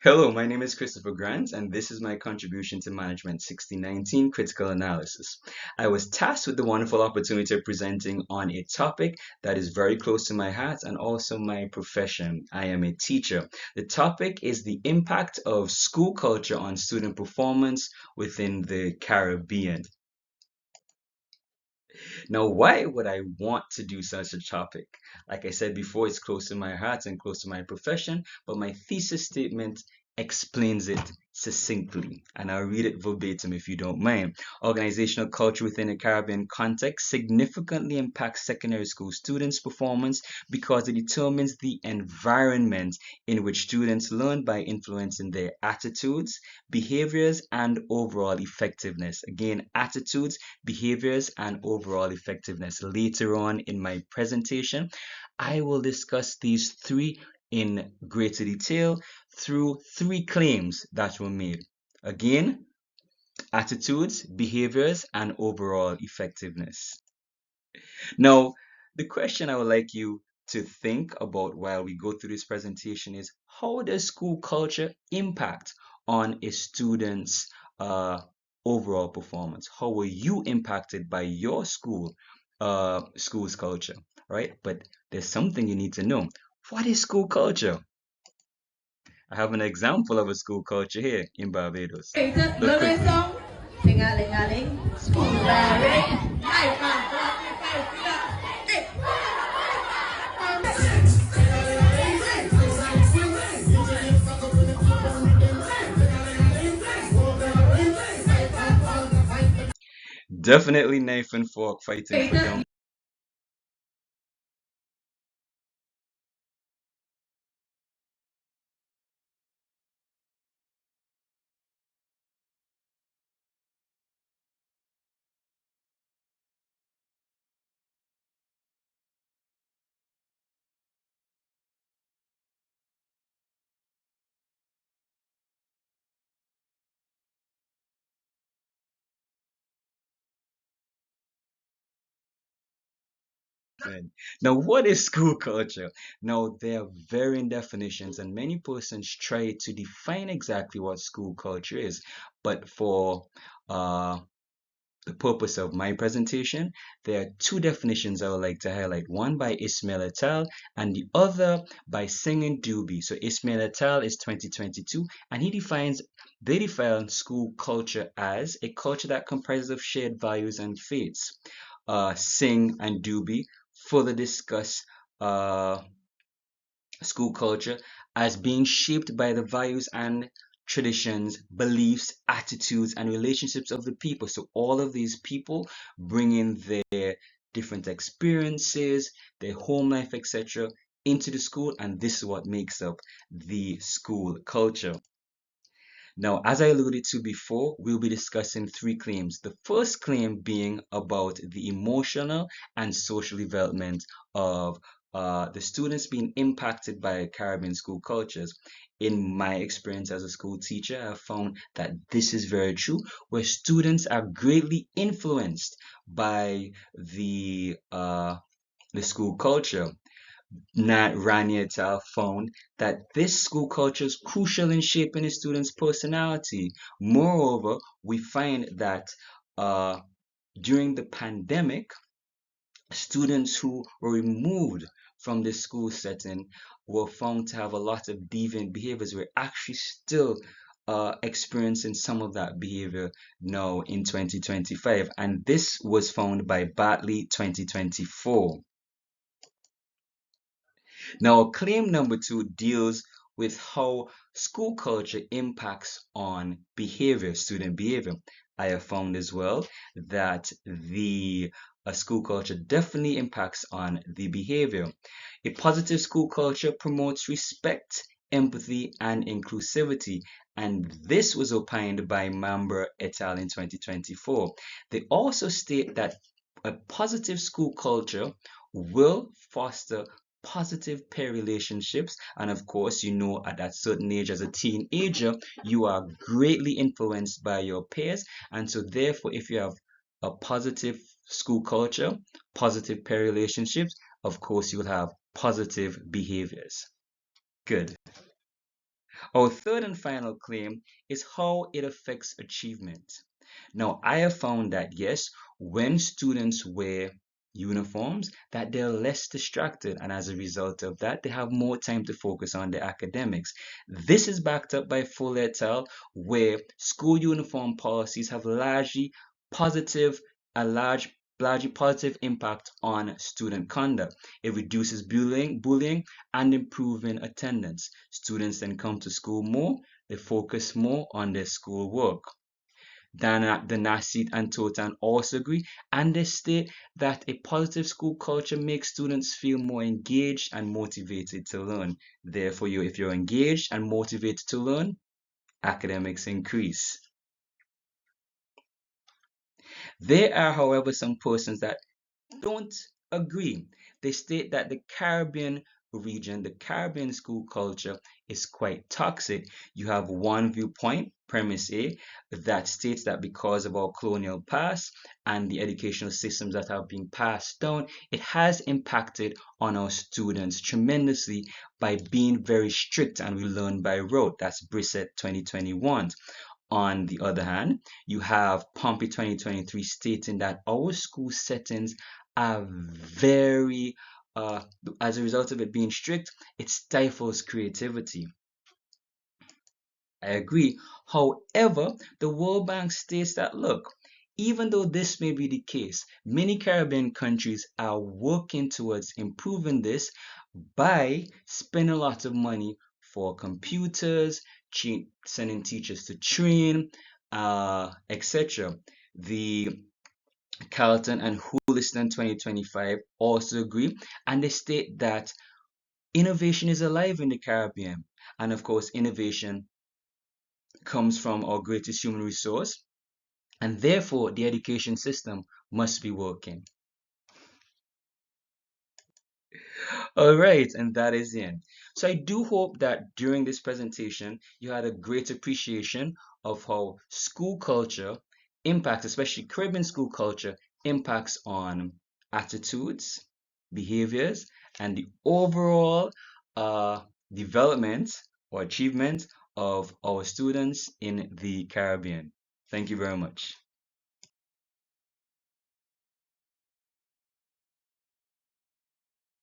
Hello, my name is Christopher Grant, and this is my contribution to Management 6019 Critical Analysis. I was tasked with the wonderful opportunity of presenting on a topic that is very close to my heart and also my profession. I am a teacher. The topic is the impact of school culture on student performance within the Caribbean. Now, why would I want to do such a topic? Like I said before, it's close to my heart and close to my profession, but my thesis statement explains it succinctly, and I'll read it verbatim if you don't mind. Organizational culture within a Caribbean context significantly impacts secondary school students' performance because it determines the environment in which students learn by influencing their attitudes, behaviors, and overall effectiveness. Again, attitudes, behaviors, and overall effectiveness. Later on in my presentation, I will discuss these three in greater detail through three claims that were made. Again, attitudes, behaviors, and overall effectiveness. Now, the question I would like you to think about while we go through this presentation is, how does school culture impact on a student's overall performance? How were you impacted by your school's culture, right? But there's something you need to know. What is school culture? I have an example of a school culture here in Barbados. Look quickly. Definitely knife and fork fighting for young. Good. Now, what is school culture? Now, there are varying definitions, and many persons try to define exactly what school culture is. But for uh, the purpose of my presentation, there are two definitions I would like to highlight. One by Ismail et al. And the other by Singh and Dubey. So Ismail et al. Is 2022, and they define school culture as a culture that comprises of shared values and faiths. Singh and Dubey further discuss uh, school culture as being shaped by the values and traditions, beliefs, attitudes, and relationships of the people. So all of these people bring in their different experiences, their home life, etc., into the school, and this is what makes up the school culture. Now, as I alluded to before, we'll be discussing three claims. The first claim being about the emotional and social development of the students being impacted by Caribbean school cultures. In my experience as a school teacher, I've found that this is very true, where students are greatly influenced by the school culture. Nat Rani et al. Found that this school culture is crucial in shaping a student's personality. Moreover, we find that uh, during the pandemic, students who were removed from the school setting were found to have a lot of deviant behaviors. We're actually still experiencing some of that behavior now in 2025, and this was found by Bartley 2024. Now, claim number two deals with how school culture impacts on behavior, student behavior. I have found as well that the school culture definitely impacts on the behavior. A positive school culture promotes respect, empathy, and inclusivity. And this was opined by Mamber et al. In 2024. They also state that a positive school culture will foster positive peer relationships. And of course, you know, at that certain age as a teenager, you are greatly influenced by your peers. And so, therefore, if you have a positive school culture, positive peer relationships, of course, you will have positive behaviors. Good. Our third and final claim is how it affects achievement. Now, I have found that yes, when students wear uniforms, that they're less distracted, and as a result of that, they have more time to focus on their academics. This is backed up by Full et al., where school uniform policies have positive, a largely positive impact on student conduct. It reduces bullying and improving attendance. Students then come to school more, they focus more on their schoolwork. The Nasit and Totan also agree, and they state that a positive school culture makes students feel more engaged and motivated to learn. Therefore, if you're engaged and motivated to learn, academics increase. There are, however, some persons that don't agree. They state that the Caribbean region, the Caribbean school culture is quite toxic. You have one viewpoint, premise A, that states that because of our colonial past and the educational systems that have been passed down, it has impacted on our students tremendously by being very strict and we learn by rote. That's Brissett 2021. On the other hand, you have Pompey 2023 stating that our school settings are very, uh, as a result of it being strict, it stifles creativity. I agree. However, the World Bank states that, look, even though this may be the case, many Caribbean countries are working towards improving this by spending a lot of money for computers, sending teachers to train, etc. The Carlton and Holiston 2025 also agree, and they state that innovation is alive in the Caribbean. And of course, innovation comes from our greatest human resource, and therefore the education system must be working. All right, and that is the end. So I do hope that during this presentation, you had a great appreciation of how school culture impacts, especially Caribbean school culture, impacts on attitudes, behaviors, and the overall uh, development or achievement of our students in the Caribbean. Thank you very much.